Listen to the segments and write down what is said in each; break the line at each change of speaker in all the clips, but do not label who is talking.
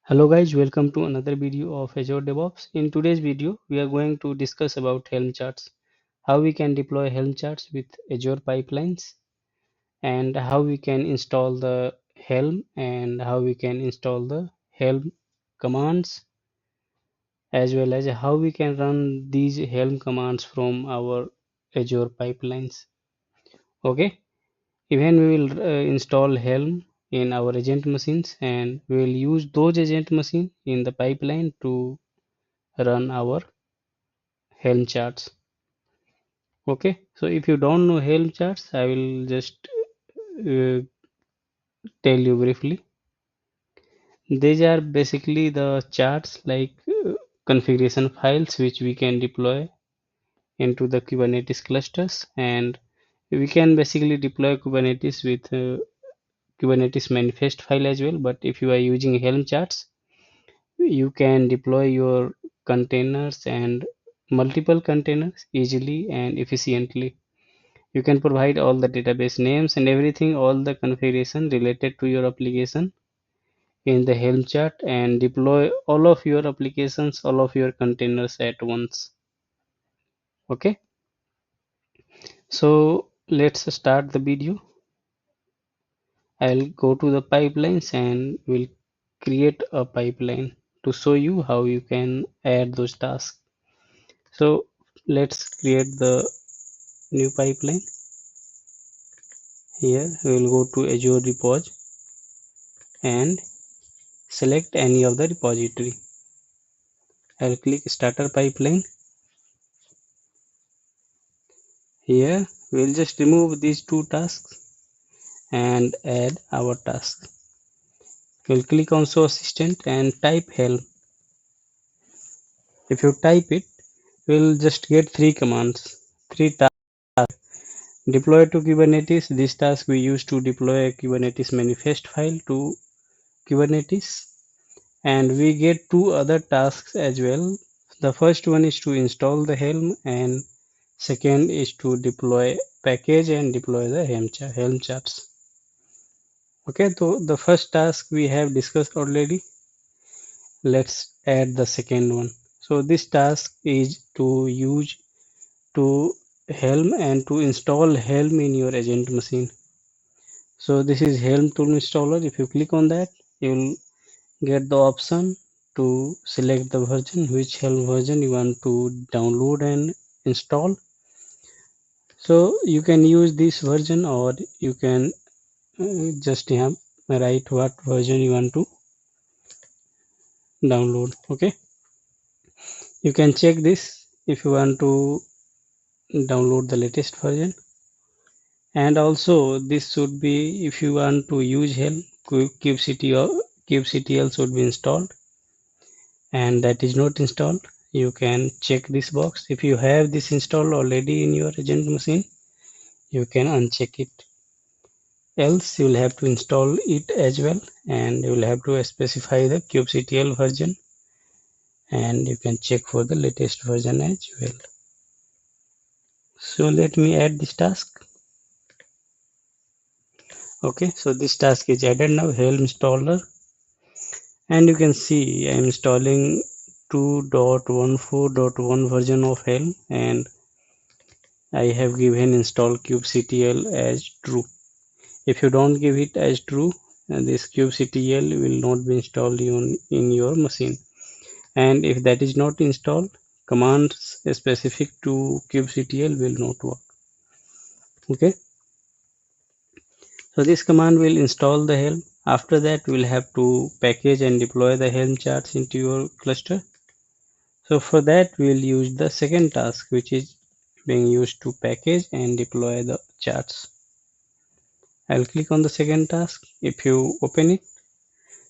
Hello guys, welcome to another video of Azure DevOps. In today's video, we are going to discuss about Helm charts, how we can deploy Helm charts with Azure pipelines, and how we can install the Helm and how we can install the Helm commands, as well as how we can run these Helm commands from our Azure pipelines. Okay, even we will install Helm in our agent machines and we will use those agent machines in the pipeline to run our Helm charts. Okay, so if you don't know Helm charts, I will just uh, tell you briefly. These are basically the charts like configuration files which we can deploy into the Kubernetes clusters, and we can basically deploy Kubernetes with Kubernetes manifest file as well. But if you are using Helm charts, you can deploy your containers and multiple containers easily and efficiently. You can provide all the database names and everything, all the configuration related to your application in the Helm chart and deploy all of your applications, all of your containers at once. Okay, so let's start the video. I'll go to the pipelines and we'll create a pipeline to show you how you can add those tasks. So let's create the new pipeline. Here we'll go to Azure Repos and select any of the repository. I'll click starter pipeline. Here we'll just remove these two tasks and add our task. We'll click on show assistant and type helm. If you type it, we'll just get three commands, three tasks. Deploy to Kubernetes. This task we use to deploy a Kubernetes manifest file to Kubernetes, and we get two other tasks as well. The first one is to install the Helm and second is to deploy package and deploy the Helm charts. Okay, so the first task we have discussed already. Let's add the second one. So this task is to use to Helm and to install Helm in your agent machine. So this is Helm tool installer. If you click on that, you'll get the option to select the version, which Helm version you want to download and install. So you can use this version or you can just write what version you want to download. Okay, you can check this if you want to download the latest version, and also this should be if you want to use Helm, kubectl should be installed, and that is not installed. You can check this box. If you have this installed already in your agent machine, you can uncheck it, else you will have to install it as well, and you will have to specify the kubectl version, and you can check for the latest version as well. So let me add this task. Okay, so this task is added now, Helm installer, and you can see I am installing 2.14.1 version of Helm, and I have given install kubectl as true. If you don't give it as true, this kubectl will not be installed in your machine, and if that is not installed, commands specific to kubectl will not work. Okay, so this command will install the Helm. After that, we'll have to package and deploy the Helm charts into your cluster. So for that, we'll use the second task, which is being used to package and deploy the charts. I'll click on the second task. If you open it,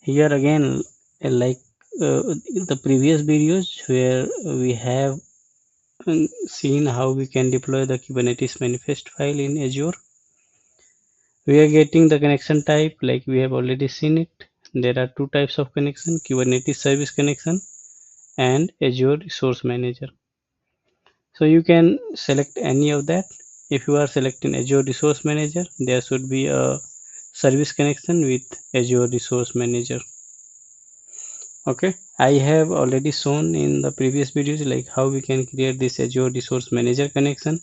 here again, like the previous videos where we have seen how we can deploy the Kubernetes manifest file in Azure, we are getting the connection type like we have already seen it. There are two types of connection, Kubernetes service connection and Azure resource manager. So you can select any of that. If you are selecting Azure resource manager, there should be a service connection with Azure resource manager. Okay, I have already shown in the previous videos like how we can create this Azure Resource Manager connection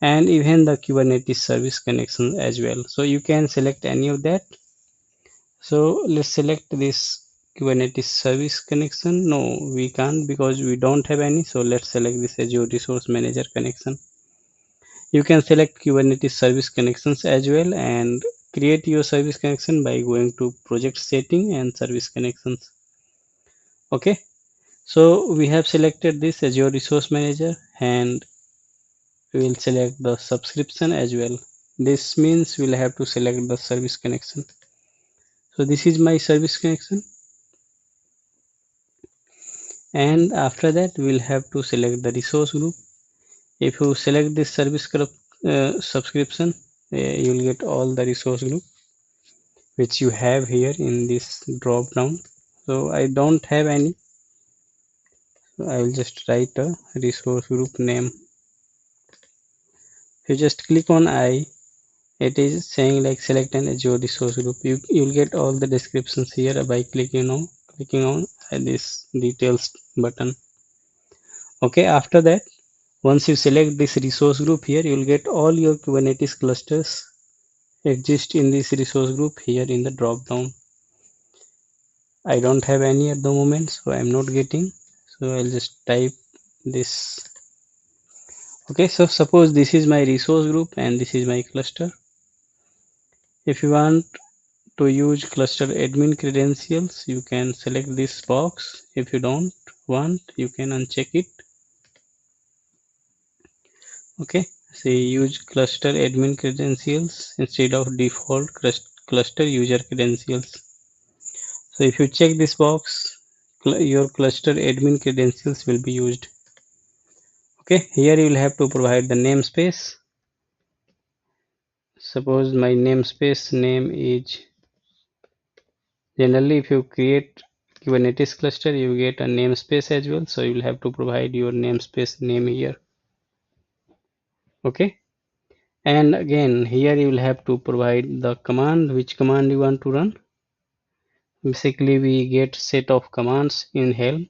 and even the Kubernetes service connection as well. So you can select any of that. So let's select this Kubernetes service connection. No, we can't because we don't have any. So let's select this Azure Resource Manager connection. You can select Kubernetes service connections as well and create your service connection by going to project setting and service connections. Okay, so we have selected this Azure Resource Manager and we will select the subscription as well. This means we'll have to select the service connection. So this is my service connection, and after that we'll have to select the resource group. If you select this service group subscription, you'll get all the resource group which you have here in this drop down. So I don't have any, so I will just write a resource group name. If you just click on I, it is saying like select an Azure resource group. You'll get all the descriptions here by clicking on this details button. Okay, after that, once you select this resource group here, you'll get all your Kubernetes clusters exist in this resource group here in the drop down. I don't have any at the moment, so I'm not getting. So I'll just type this. Okay, so suppose this is my resource group and this is my cluster. If you want to use cluster admin credentials, you can select this box. If you don't want, you can uncheck it. Okay, say use cluster admin credentials instead of default cluster user credentials. So if you check this box, your cluster admin credentials will be used. Okay, here you will have to provide the namespace. Suppose my namespace name is, generally if you create Kubernetes cluster, you get a namespace as well. So you will have to provide your namespace name here. Okay. And again, here you will have to provide the command, which command you want to run. Basically, we get set of commands in Helm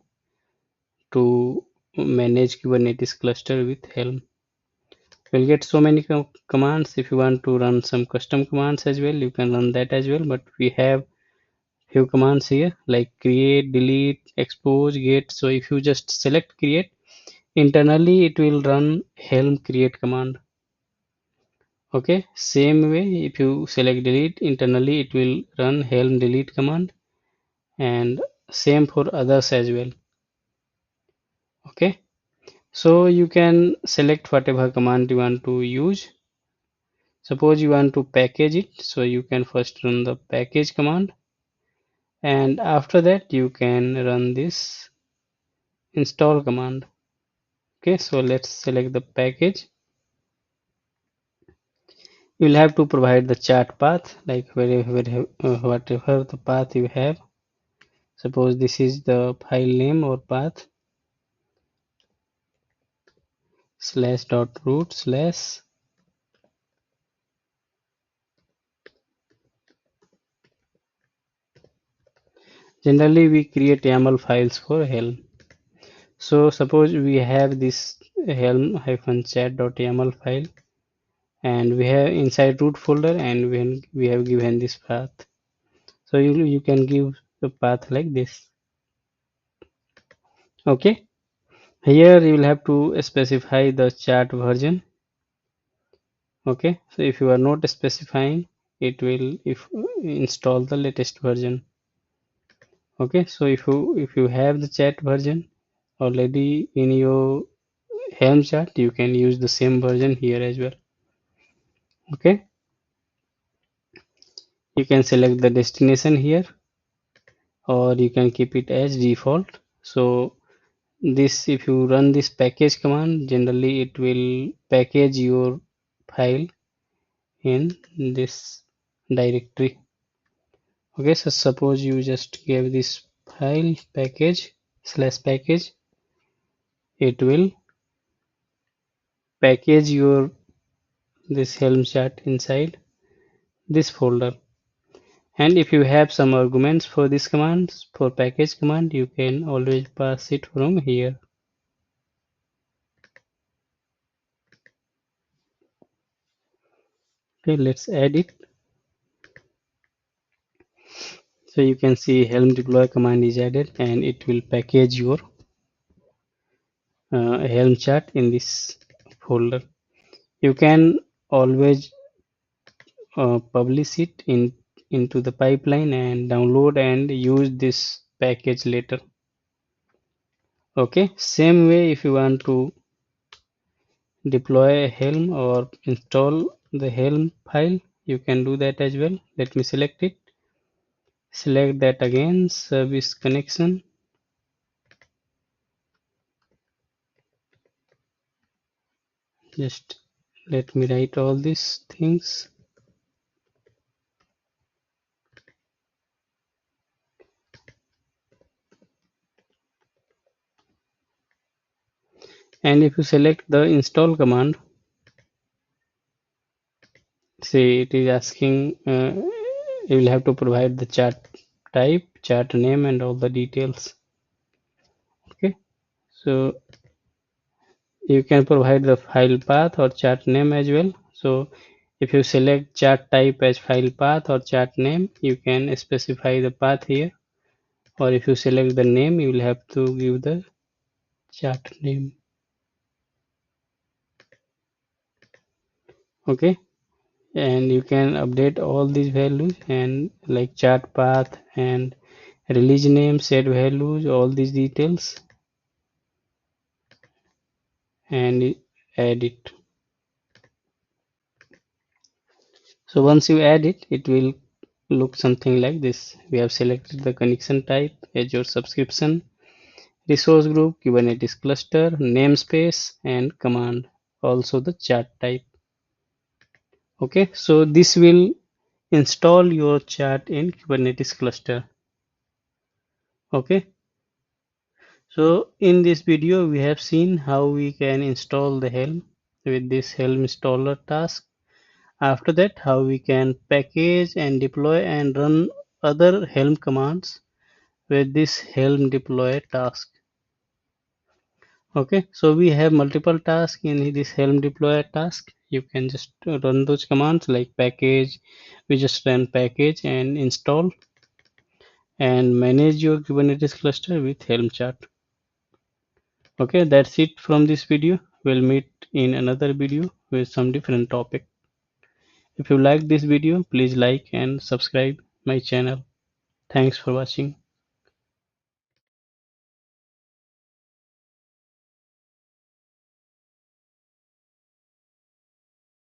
to manage Kubernetes cluster with Helm. We'll get so many commands. If you want to run some custom commands as well, you can run that as well. But we have few commands here like create, delete, expose, get. So if you just select create, internally it will run Helm create command. Okay, same way if you select delete, internally it will run Helm delete command, and same for others as well. Okay, so you can select whatever command you want to use. Suppose you want to package it, so you can first run the package command, and after that you can run this install command. Okay, so let's select the package. You will have to provide the chart path, like whatever the path you have. Suppose this is the file name or path, slash dot root slash. Generally we create YAML files for Helm. So suppose we have this helm-chat.yaml file, and we have inside root folder, and when we have given this path, so you can give the path like this. Okay, here you will have to specify the chat version. Okay, so if you are not specifying, it will if install the latest version. Okay, so if you have the chat version already in your Helm chart, you can use the same version here as well. Okay, you can select the destination here, or you can keep it as default. So this, if you run this package command, generally it will package your file in this directory. Okay, so suppose you just give this file package slash package, it will package your this Helm chart inside this folder. And if you have some arguments for this command, for package command, you can always pass it from here. Okay, let's add it. So you can see Helm deploy command is added and it will package your Helm chart in this folder. You can always publish it into the pipeline and download and use this package later. Okay, same way if you want to deploy Helm or install the Helm file, you can do that as well. Let me select it. Select that again, service connection. Just let me write all these things. And if you select the install command, see it is asking, you will have to provide the chart type, chart name, and all the details. Okay, so you can provide the file path or chart name as well. So if you select chart type as file path or chart name, you can specify the path here. Or if you select the name, you will have to give the chart name. Okay, and you can update all these values and like chart path and release name, set values, all these details, and add it. So once you add it, it will look something like this. We have selected the connection type, Azure subscription, resource group, Kubernetes cluster, namespace, and command. Also the chart type. Okay, so this will install your chart in Kubernetes cluster. Okay, so in this video we have seen how we can install the Helm with this Helm installer task. After that, how we can package and deploy and run other Helm commands with this Helm deploy task. Okay, so we have multiple tasks in this Helm deploy task. You can just run those commands like package. We just run package and install and manage your Kubernetes cluster with Helm chart. Okay, that's it from this video. We'll meet in another video with some different topic. If you like this video, please like and subscribe my channel. Thanks for watching.